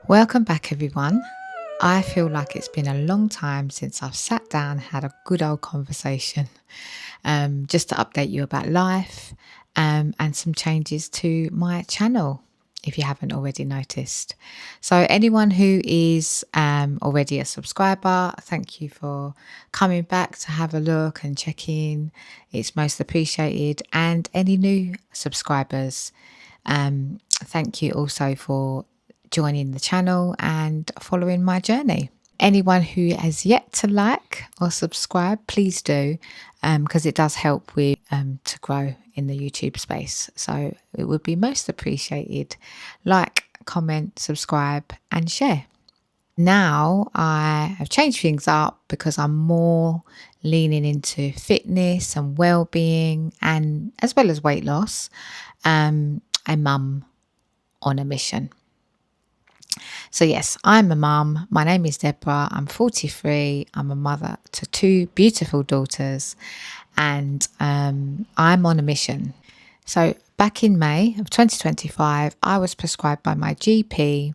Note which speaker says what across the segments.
Speaker 1: Welcome back, everyone. I feel like it's been a long time since I've sat down and had a good old conversation, just to update you about life and some changes to my channel, if you haven't already noticed. So, anyone who is already a subscriber, thank you for coming back to have a look and check in. It's most appreciated. And any new subscribers, thank you also for joining the channel and following my journey. Anyone who has yet to like or subscribe, please do, because it does help with to grow in the YouTube space. So it would be most appreciated. Like, comment, subscribe, and share. Now I have changed things up because I'm more leaning into fitness and well-being, and as well as weight loss. A mum on a mission. So yes, I'm a mum. My name is Deborah. I'm 43. I'm a mother to two beautiful daughters, and I'm on a mission. So back in May of 2025, I was prescribed by my GP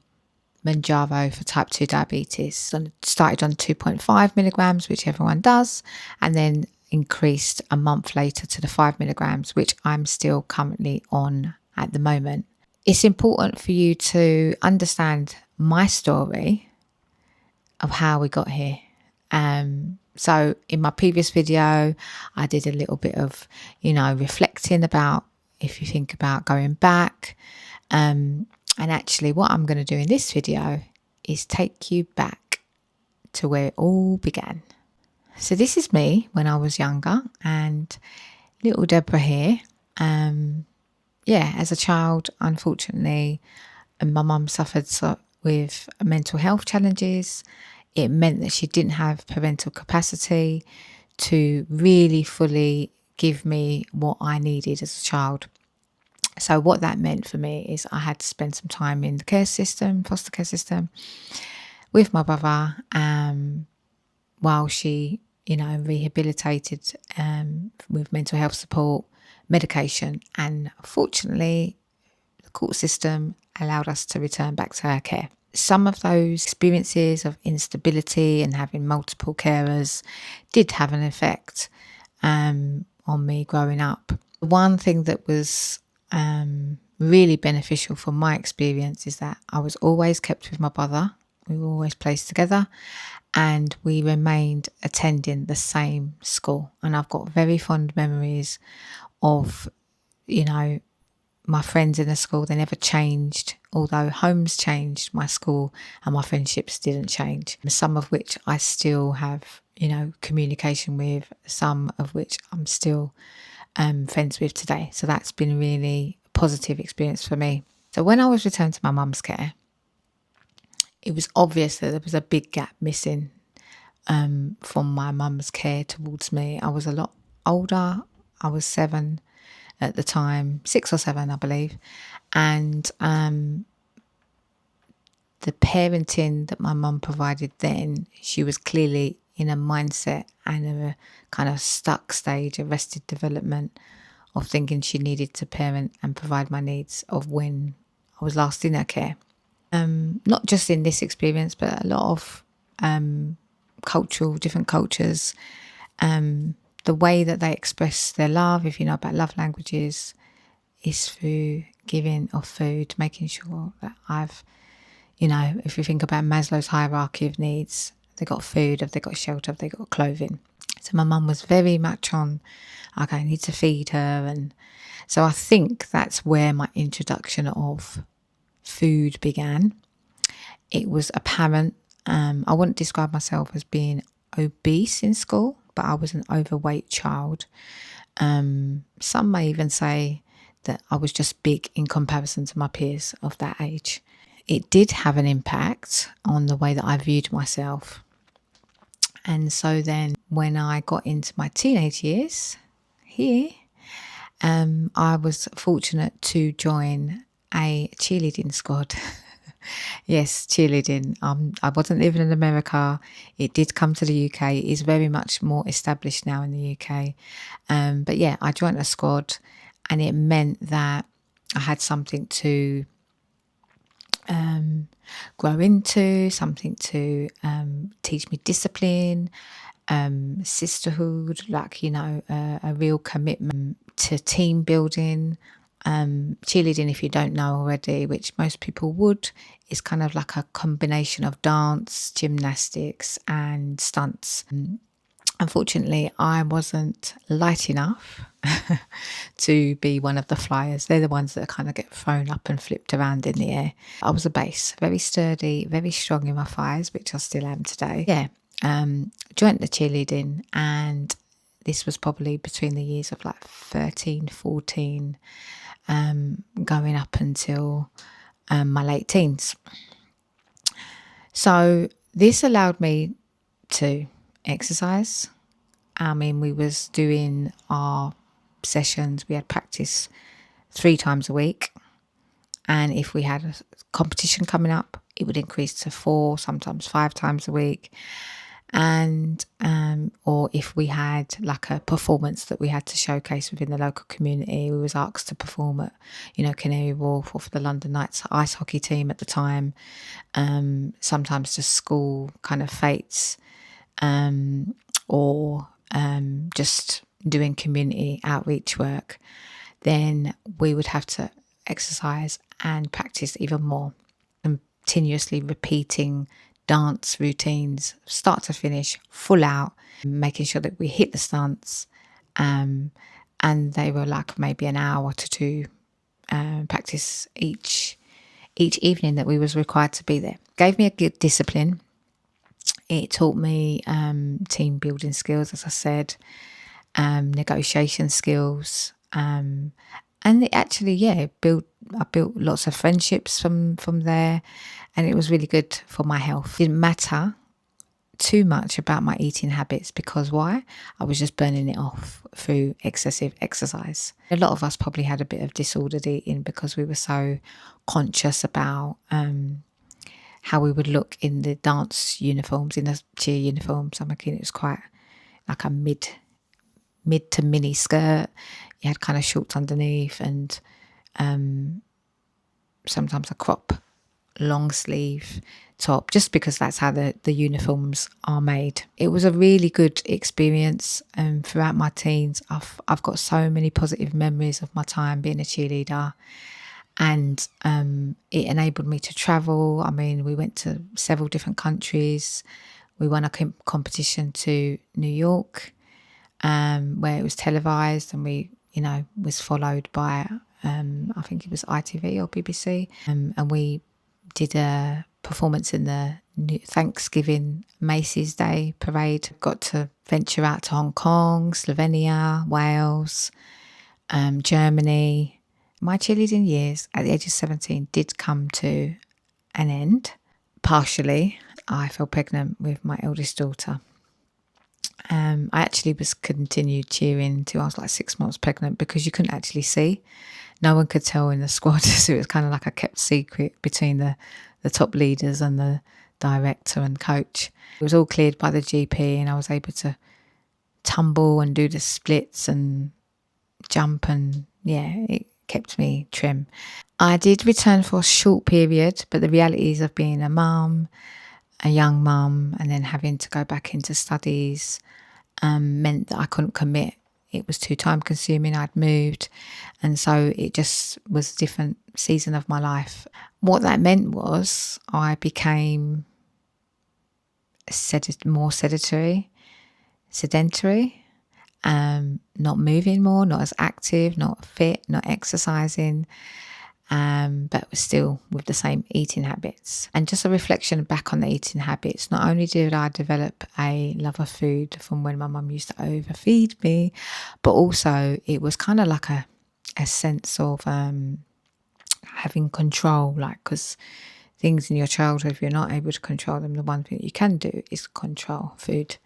Speaker 1: Mounjaro for type 2 diabetes. So started on 2.5 milligrams, which everyone does, and then increased a month later to the 5 milligrams, which I'm still currently on at the moment. It's important for you to understand my story of how we got here. So in my previous video, I did a little bit of, reflecting about if you think about going back. And actually what I'm going to do in this video is take you back to where it all began. So this is me when I was younger, and little Deborah here. As a child, unfortunately, my mum suffered with mental health challenges. It meant that she didn't have parental capacity to really fully give me what I needed as a child. So what that meant for me is I had to spend some time in the care system, foster care system, with my brother, while she, rehabilitated with mental health support, medication, and fortunately the court system allowed us to return back to her care. Some of those experiences of instability and having multiple carers did have an effect on me growing up. One thing that was really beneficial for my experience is that I was always kept with my brother. We were always placed together, and we remained attending the same school. And I've got very fond memories of, my friends in the school. They never changed, although homes changed, my school and my friendships didn't change. Some of which I still have, communication with, some of which I'm still friends with today. So that's been a really positive experience for me. So when I was returned to my mum's care, it was obvious that there was a big gap missing from my mum's care towards me. I was a lot older. I was 7 at the time, 6 or 7, I believe. And the parenting that my mum provided then, she was clearly in a mindset and a kind of stuck stage, arrested development of thinking she needed to parent and provide my needs of when I was last in her care. Not just in this experience, but a lot of different cultures, the way that they express their love, if you know about love languages, is through giving of food, making sure that if you think about Maslow's hierarchy of needs, they got food, have they got shelter, have they got clothing. So my mum was very much on, okay, I need to feed her. And so I think that's where my introduction of food began. It was apparent. I wouldn't describe myself as being obese in school, but I was an overweight child. Some may even say that I was just big in comparison to my peers of that age. It did have an impact on the way that I viewed myself. And so then when I got into my teenage years here, I was fortunate to join a cheerleading squad. Yes, cheerleading. I wasn't living in America. It did come to the UK. It is very much more established now in the UK. But yeah, I joined a squad, and it meant that I had something to grow into, something to teach me discipline, sisterhood, like, a real commitment to team building. Cheerleading, if you don't know already, which most people would, is kind of like a combination of dance, gymnastics, and stunts. Unfortunately, I wasn't light enough to be one of the flyers. They're the ones that kind of get thrown up and flipped around in the air. I was a base, very sturdy, very strong in my fires, which I still am today. Yeah, joined the cheerleading, and this was probably between the years of like 13, 14, going up until my late teens. So this allowed me to exercise. I mean, we was doing our sessions. We had practice 3 times a week. And if we had a competition coming up, it would increase to 4, sometimes 5 times a week. And or if we had like a performance that we had to showcase within the local community, we was asked to perform at, Canary Wharf, or for the London Knights ice hockey team at the time. Sometimes just school kind of fates, or just doing community outreach work, then we would have to exercise and practice even more, continuously repeating dance routines, start to finish, full out, making sure that we hit the stunts. And they were like maybe an hour to 2 practice each evening that we was required to be there. Gave me a good discipline. It taught me team building skills, as I said, negotiation skills, and it actually, I built lots of friendships from there, and it was really good for my health. It didn't matter too much about my eating habits, because why? I was just burning it off through excessive exercise. A lot of us probably had a bit of disordered eating because we were so conscious about how we would look in the dance uniforms, in the cheer uniforms. I'm thinking it was quite like a mid to mini skirt. You had kind of shorts underneath, and sometimes a crop long sleeve top, just because that's how the uniforms are made. It was a really good experience, and throughout my teens I've got so many positive memories of my time being a cheerleader. And it enabled me to travel. I mean, we went to several different countries. We won a competition to New York, where it was televised, and we, was followed by, I think it was ITV or BBC. And we did a performance in the Thanksgiving Macy's Day parade. Got to venture out to Hong Kong, Slovenia, Wales, Germany. My cheerleading years at the age of 17 did come to an end. Partially, I fell pregnant with my eldest daughter. I actually was continued cheering till I was like 6 months pregnant, because you couldn't actually see. No one could tell in the squad. So it was kind of like a kept secret between the top leaders and the director and coach. It was all cleared by the GP, and I was able to tumble and do the splits and jump, and it kept me trim. I did return for a short period, but the realities of being a mum, a young mum, and then having to go back into studies meant that I couldn't commit. It was too time consuming. I'd moved, and so it just was a different season of my life. What that meant was I became more sedentary, not moving more, not as active, not fit, not exercising, but still with the same eating habits. And just a reflection back on the eating habits, not only did I develop a love of food from when my mum used to overfeed me, but also it was kind of like a sense of having control, like, because things in your childhood, if you're not able to control them, the one thing you can do is control food.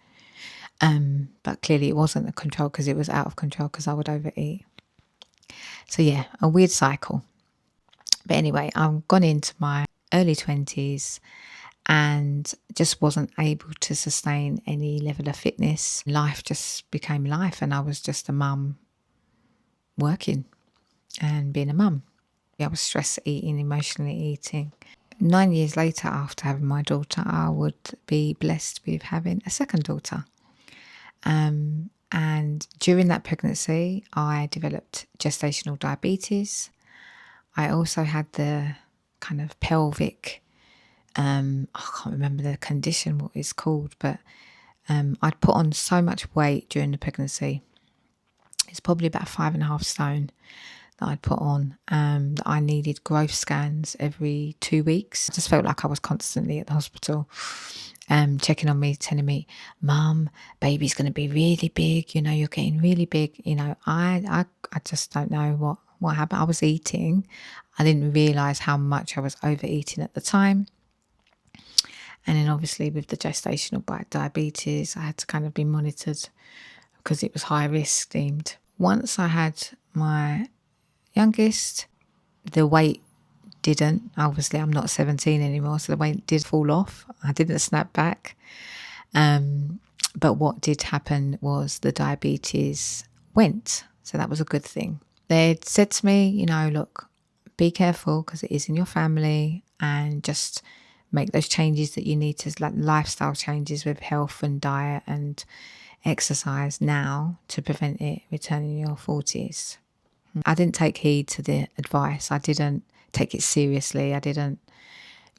Speaker 1: But clearly it wasn't a control, because it was out of control because I would overeat. So a weird cycle. But anyway, I've gone into my early 20s and just wasn't able to sustain any level of fitness. Life just became life, and I was just a mum working and being a mum. I was stress eating, emotionally eating, 9 years later, after having my daughter, I would be blessed with having a second daughter. And during that pregnancy, I developed gestational diabetes. I also had the kind of pelvic, I can't remember the condition, what it's called, but I'd put on so much weight during the pregnancy. It's probably about 5.5 stone that I'd put on, that I needed growth scans every 2 weeks. I just felt like I was constantly at the hospital, checking on me, telling me, Mum, baby's going to be really big, you're getting really big. I just don't know what happened. I was eating. I didn't realise how much I was overeating at the time. And then obviously with the gestational diabetes, I had to kind of be monitored because it was high risk deemed. Once I had my youngest, the weight didn't. Obviously, I'm not 17 anymore, so the weight did fall off. I didn't snap back. But what did happen was the diabetes went. So that was a good thing. They'd said to me, look, be careful because it is in your family, and just make those changes that you need to, like lifestyle changes with health and diet and exercise now to prevent it returning in your 40s. I didn't take heed to the advice. I didn't take it seriously. I didn't,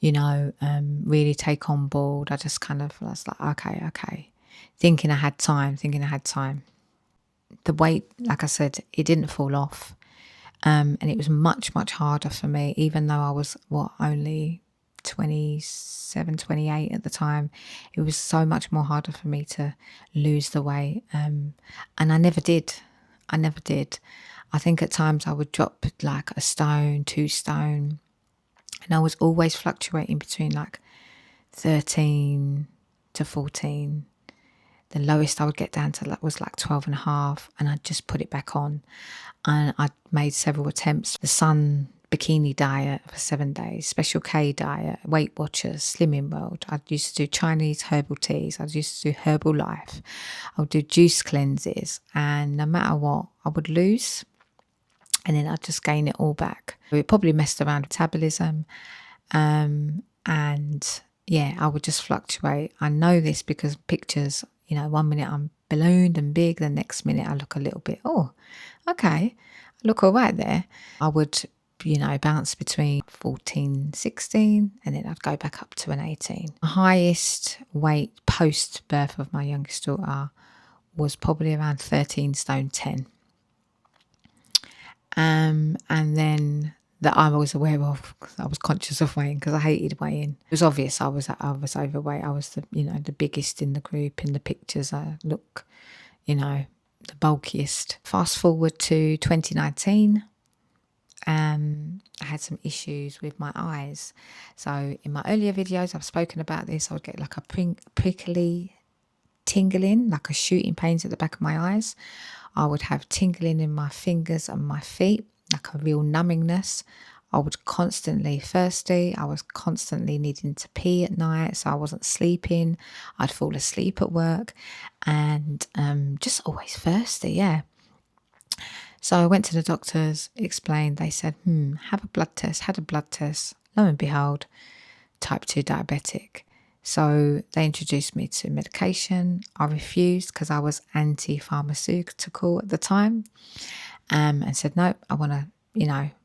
Speaker 1: really take on board. I just kind of was like, okay, thinking I had time. The weight, like I said, it didn't fall off. And it was much, much harder for me, even though I was, only 27, 28 at the time. It was so much more harder for me to lose the weight. And I never did. I think at times I would drop like a stone, 2 stone. And I was always fluctuating between like 13 to 14. The lowest I would get down to was like 12.5, and I'd just put it back on. And I'd made several attempts. The Sun bikini diet for 7 days, Special K diet, Weight Watchers, Slimming World. I used to do Chinese herbal teas. I used to do Herbal Life. I would do juice cleanses. And no matter what, I would lose. And then I'd just gain it all back. It probably messed around with metabolism. And yeah, I would just fluctuate. I know this because pictures, 1 minute I'm ballooned and big, the next minute I look a little bit, okay, I look all right there. I would, bounce between 14, 16, and then I'd go back up to an 18. My highest weight post birth of my youngest daughter was probably around 13 stone 10. And then that I was aware of, because I was conscious of weighing, because I hated weighing. It was obvious I was overweight. I was the biggest in the group. In the pictures, I look, the bulkiest. Fast forward to 2019. I had some issues with my eyes. So in my earlier videos, I've spoken about this. I would get like a prickly tingling, like a shooting pains at the back of my eyes. I would have tingling in my fingers and my feet, like a real numbingness. I was constantly thirsty. I was constantly needing to pee at night, so I wasn't sleeping. I'd fall asleep at work, and just always thirsty, yeah. So I went to the doctors, explained. They said, have a blood test. Had a blood test. Lo and behold, type 2 diabetic. So they introduced me to medication. I refused because I was anti-pharmaceutical at the time, and said, no, I want to,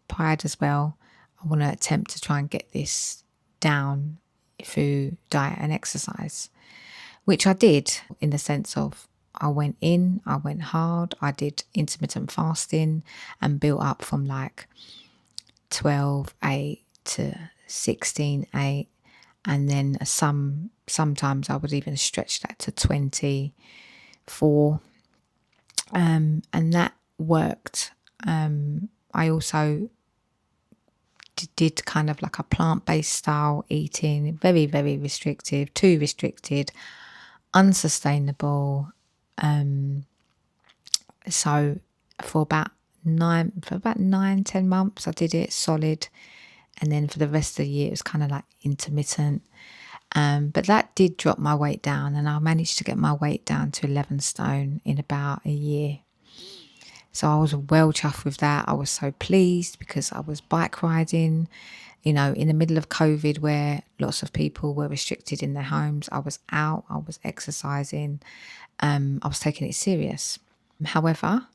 Speaker 1: pride as well. I want to attempt to try and get this down through diet and exercise, which I did, in the sense of I went hard. I did intermittent fasting and built up from like 12/8 to 16/8. And then sometimes I would even stretch that to 24. And that worked. I also did kind of like a plant-based style eating, very, very restrictive, too restricted, unsustainable. So for about 9-10 months, I did it solid. And then for the rest of the year, it was kind of like intermittent. But that did drop my weight down, and I managed to get my weight down to 11 stone in about a year. So I was well chuffed with that. I was so pleased because I was bike riding, In the middle of COVID, where lots of people were restricted in their homes, I was out, I was exercising, I was taking it serious. However,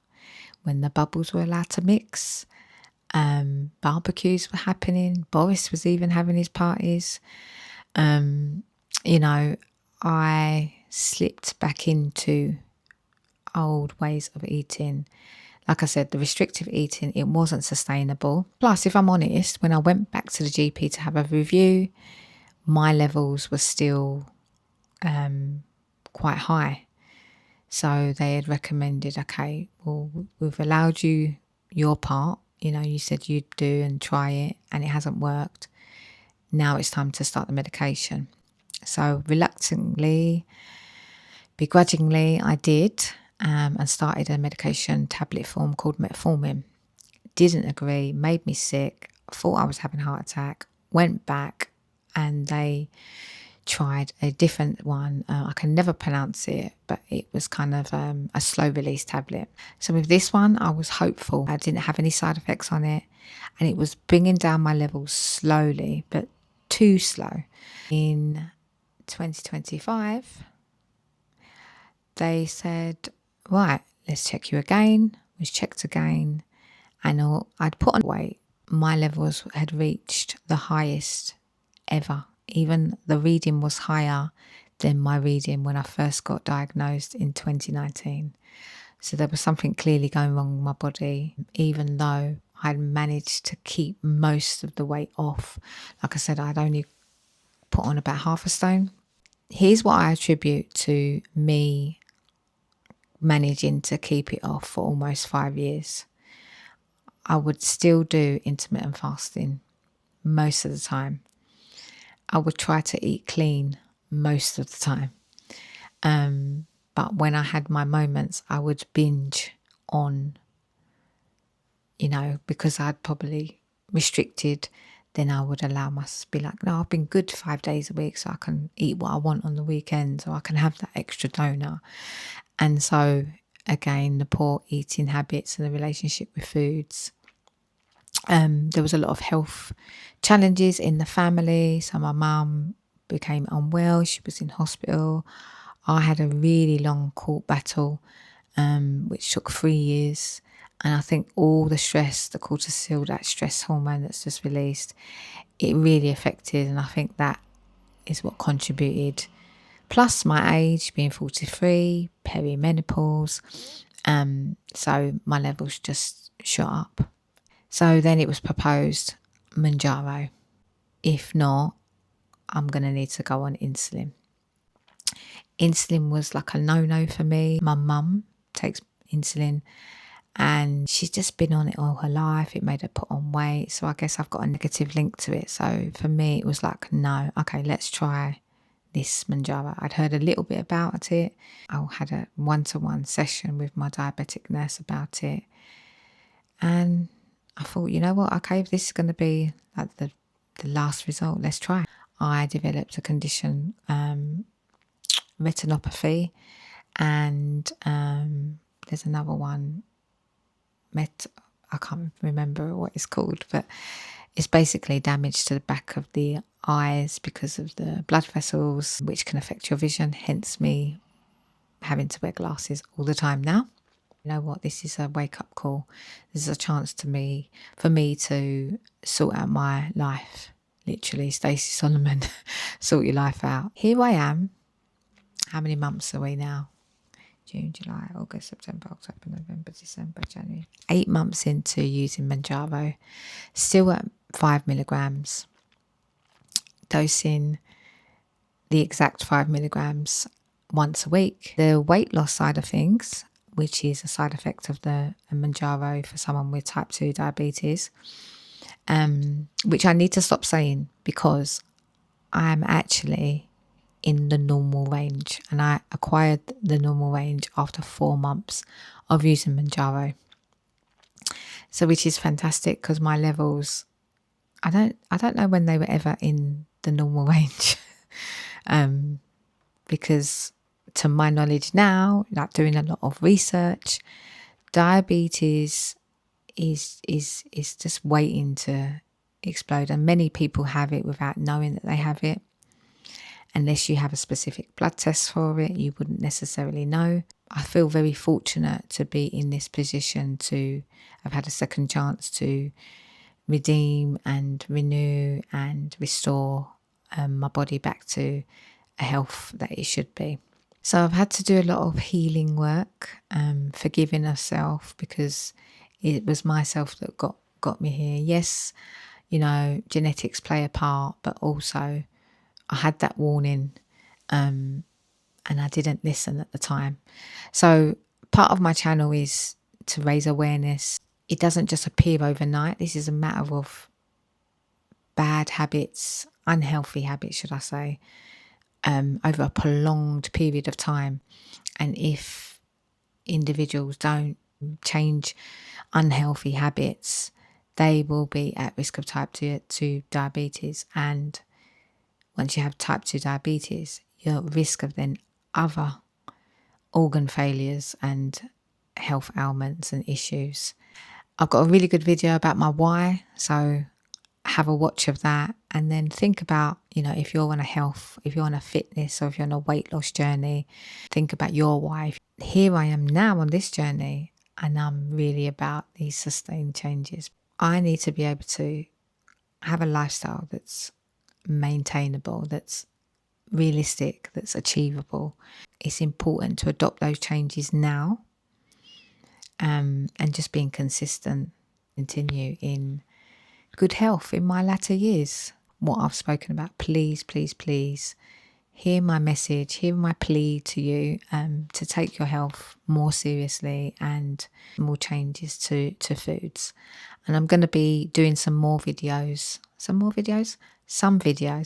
Speaker 1: when the bubbles were allowed to mix, barbecues were happening, Boris was even having his parties, um, you know, I slipped back into old ways of eating. Like I said, the restrictive eating, it wasn't sustainable. Plus, if I'm honest, when I went back to the GP to have a review, my levels were still quite high. So they had recommended, okay, well, we've allowed you your part. You said you'd do and try it, and it hasn't worked. Now it's time to start the medication. So reluctantly, begrudgingly, I did and started a medication tablet form called metformin. Didn't agree, made me sick, thought I was having a heart attack, went back and they tried a different one. I can never pronounce it, but it was kind of a slow release tablet. So with this one, I was hopeful. I didn't have any side effects on it, and it was bringing down my levels slowly, but too slow. In 2025, they said, right, let's check you again. Was checked again, and I'd put on weight. My levels had reached the highest ever. Even the reading was higher than my reading when I first got diagnosed in 2019. So there was something clearly going wrong with my body, even though I'd managed to keep most of the weight off. Like I said, I'd only put on about half a stone. Here's what I attribute to me managing to keep it off for almost 5 years. I would still do intermittent fasting most of the time. I would try to eat clean most of the time. But when I had my moments, I would binge on, because I'd probably restricted, then I would allow myself to be like, no, I've been good 5 days a week, so I can eat what I want on the weekends, or I can have that extra donut. And so, again, the poor eating habits and the relationship with foods. There was a lot of health challenges in the family. So my mum became unwell. She was in hospital. I had a really long court battle, which took 3 years. And I think all the stress, the cortisol, that stress hormone that's just released, it really affected. And I think that is what contributed. Plus my age, being 43, perimenopause. So my levels just shot up. So then it was proposed, Mounjaro. If not, I'm going to need to go on insulin. Insulin was like a no-no for me. My mum takes insulin and she's just been on it all her life. It made her put on weight. So I guess I've got a negative link to it. So for me, it was like, no, okay, let's try this Mounjaro. I'd heard a little bit about it. I had a one-to-one session with my diabetic nurse about it. And I thought, you know what, okay, if this is going to be like the last result, let's try. I developed a condition, retinopathy, and there's another one, I can't remember what it's called, but it's basically damage to the back of the eyes because of the blood vessels, which can affect your vision, hence me having to wear glasses all the time now. You know what, this is a wake-up call. This is a chance for me to sort out my life. Literally, Stacey Solomon, sort your life out. Here I am. How many months are we now? June, July, August, September, October, November, December, January. 8 months into using Mounjaro. Still at 5 milligrams. Dosing the exact 5 milligrams once a week. The weight loss side of things, which is a side effect of the Mounjaro for someone with type 2 diabetes, which I need to stop saying because I'm actually in the normal range, and I acquired the normal range after 4 months of using Mounjaro. So which is fantastic because my levels, I don't know when they were ever in the normal range, because to my knowledge now, like doing a lot of research, diabetes is just waiting to explode. And many people have it without knowing that they have it. Unless you have a specific blood test for it, you wouldn't necessarily know. I feel very fortunate to be in this position to have had a second chance to redeem and renew and restore my body back to a health that it should be. So I've had to do a lot of healing work, forgiving myself, because it was myself that got me here. Yes, you know, genetics play a part, but also I had that warning, and I didn't listen at the time. So part of my channel is to raise awareness. It doesn't just appear overnight. This is a matter of bad habits, unhealthy habits, should I say, over a prolonged period of time. And if individuals don't change unhealthy habits, they will be at risk of type 2 diabetes. And once you have type 2 diabetes, you're at risk of then other organ failures and health ailments and issues. I've got a really good video about my why, so have a watch of that, and then think about, you know, if you're on a health, if you're on a fitness, or if you're on a weight loss journey, think about your why. Here I am now on this journey, and I'm really about these sustained changes. I need to be able to have a lifestyle that's maintainable, that's realistic, that's achievable. It's important to adopt those changes now, and just being consistent, continue in good health in my latter years. What I've spoken about, please, please, please hear my message, hear my plea to you, to take your health more seriously and more changes to foods. And I'm going to be doing some videos,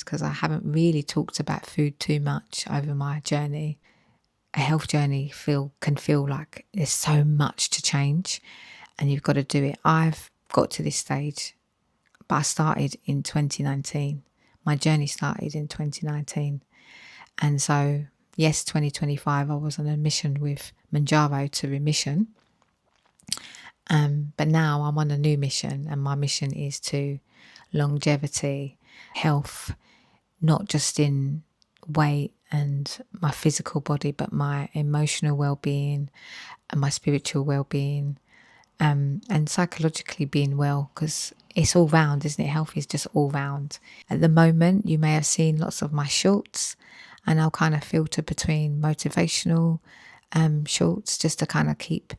Speaker 1: because I haven't really talked about food too much over my journey. A health journey can feel like there's so much to change and you've got to do it. I've got to this stage, but I started in 2019. My journey started in 2019. And so, yes, 2025, I was on a mission with Mounjaro to remission. But now I'm on a new mission, and my mission is to longevity, health, not just in weight and my physical body, but my emotional well-being and my spiritual well-being, and psychologically being well, because it's all round, isn't it? Health is just all round. At the moment, you may have seen lots of my shorts, and I'll kind of filter between motivational shorts just to kind of keep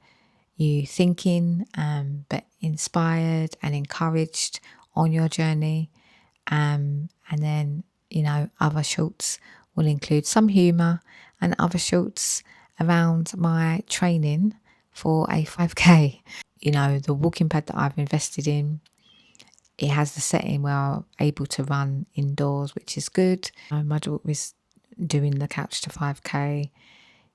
Speaker 1: you thinking, but inspired and encouraged on your journey. And then, you know, other shorts will include some humour and other shorts around my training for a 5K. You know, the walking pad that I've invested in, it has the setting where I'm able to run indoors, which is good. My daughter is doing the Couch to 5K.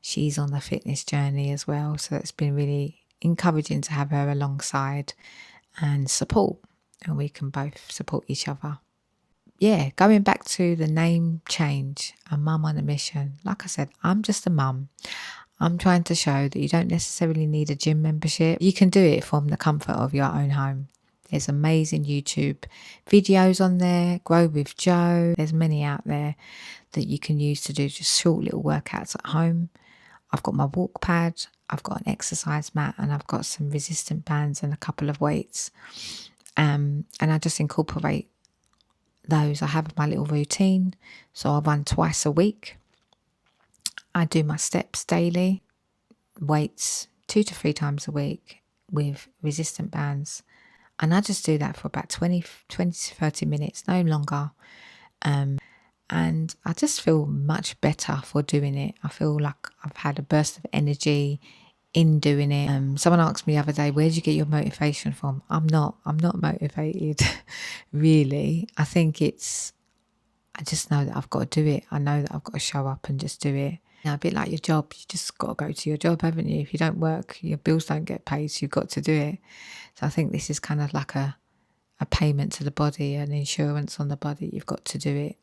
Speaker 1: She's on the fitness journey as well. So it's been really encouraging to have her alongside and support. And we can both support each other. Yeah, going back to the name change, a mum on a mission. Like I said, I'm just a mum. I'm trying to show that you don't necessarily need a gym membership. You can do it from the comfort of your own home. There's amazing YouTube videos on there, Grow with Jo. There's many out there that you can use to do just short little workouts at home. I've got my walk pad, I've got an exercise mat, and I've got some resistant bands and a couple of weights. And I just incorporate those. I have my little routine. So I run twice a week. I do my steps daily, weights 2 to 3 times a week with resistant bands. And I just do that for about 20 to 30 minutes, no longer. And I just feel much better for doing it. I feel like I've had a burst of energy in doing it. Someone asked me the other day, where did you get your motivation from? I'm not motivated, really. I think I just know that I've got to do it. I know that I've got to show up and just do it. You know, a bit like your job, you just got to go to your job, haven't you? If you don't work, your bills don't get paid, so you've got to do it. So I think this is kind of like a payment to the body, an insurance on the body. You've got to do it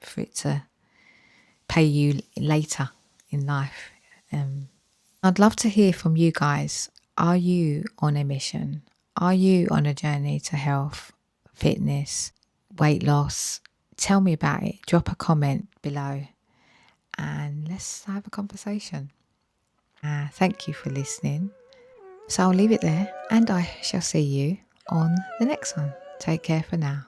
Speaker 1: for it to pay you later in life. I'd love to hear from you guys. Are you on a mission? Are you on a journey to health, fitness, weight loss, tell me about it. Drop a comment below and let's have a conversation. Thank you for listening. So I'll leave it there and I shall see you on the next one. Take care for now.